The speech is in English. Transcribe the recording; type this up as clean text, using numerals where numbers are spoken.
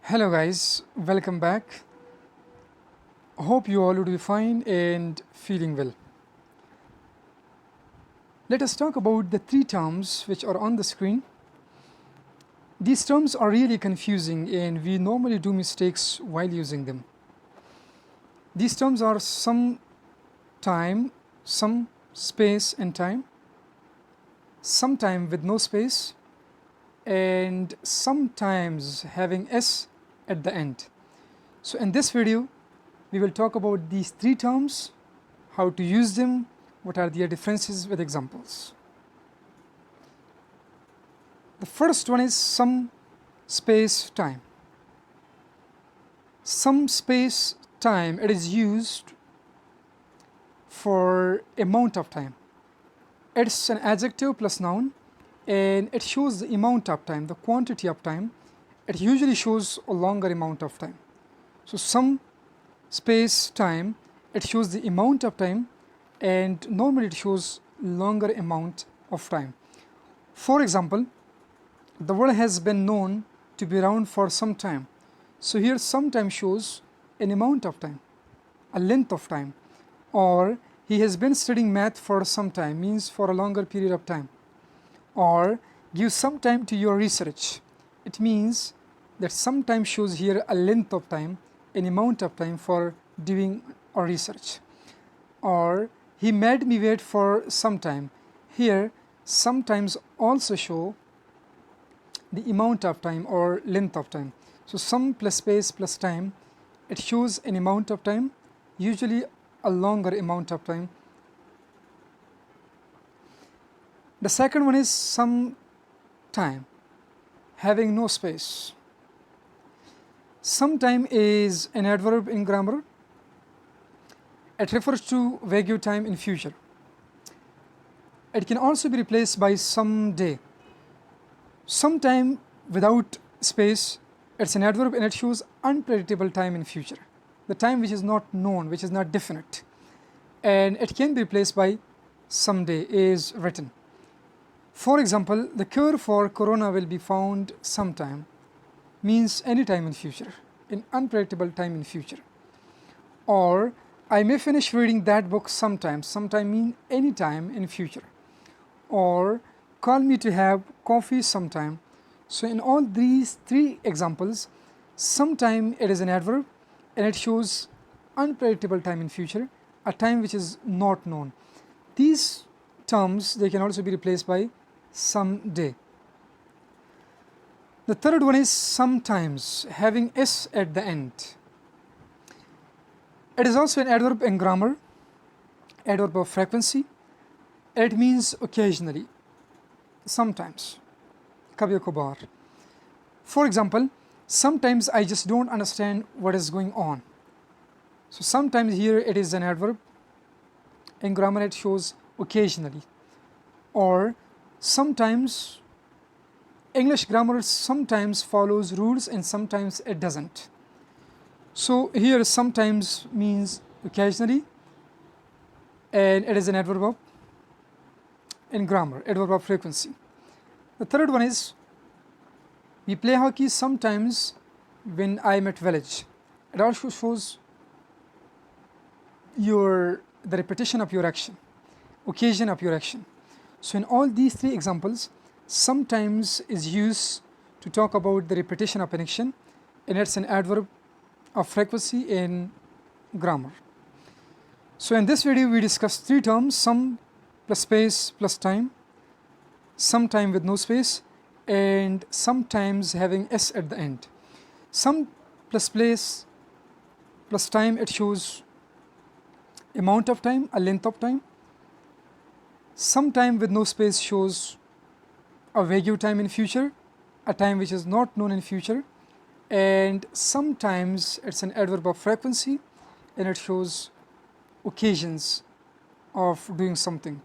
Hello guys, welcome back. Hope you all would be fine and feeling well. Let us talk about the three terms which are on the screen. These terms are really confusing and we normally do mistakes while using them. These terms are some time, some space and time, some time with no space, and sometimes having s at the end. So in this video, we will talk about these three terms, how to use them, what are their differences with examples. The first one is some space time. Some space time, it is used for amount of time. It's an adjective plus noun and it shows the amount of time, the quantity of time. It usually shows a longer amount of time. So some space time, it shows the amount of time and normally it shows longer amount of time. For example, the world has been known to be around for some time. So here some time shows an amount of time, a length of time, or he has been studying math for some time, means for a longer period of time, or give some time to your research. It means that some time shows here a length of time, an amount of time for doing or research. Or he made me wait for some time. Here sometimes also show the amount of time or length of time. So some plus space plus time, it shows an amount of time, usually a longer amount of time. The second one is some time, having no space. Some time is an adverb in grammar. It refers to vague time in future. It can also be replaced by someday. Sometime without space, it's an adverb and it shows unpredictable time in future, the time which is not known, which is not definite, and it can be replaced by someday is written. For example, the cure for corona will be found sometime, means any time in future, in unpredictable time in future. Or I may finish reading that book sometime. Sometime mean any time in future. Or call me to have coffee sometime. So in all these three examples, sometime it is an adverb and it shows unpredictable time in future, a time which is not known. These terms, they can also be replaced by someday. The third one is sometimes, having s at the end. It is also an adverb in grammar, adverb of frequency. It means occasionally, sometimes, kabhi kabhar. For example, sometimes I just don't understand what is going on. So sometimes here it is an adverb. In grammar it shows occasionally. Or sometimes, English grammar sometimes follows rules and sometimes it doesn't. So here sometimes means occasionally and it is an adverb of in grammar, adverb of frequency. The third one is we play hockey sometimes when I am at village. It also shows the repetition of your action, occasion of your action. So in all these three examples, sometimes is used to talk about the repetition of an action and it's an adverb of frequency in grammar. So in this video we discussed three terms: some plus space plus time, sometime with no space, and sometimes having s at the end. Some plus place plus time, it shows amount of time, a length of time. Sometime with no space shows a vague time in future, a time which is not known in future. And sometimes it's an adverb of frequency and it shows occasions of doing something.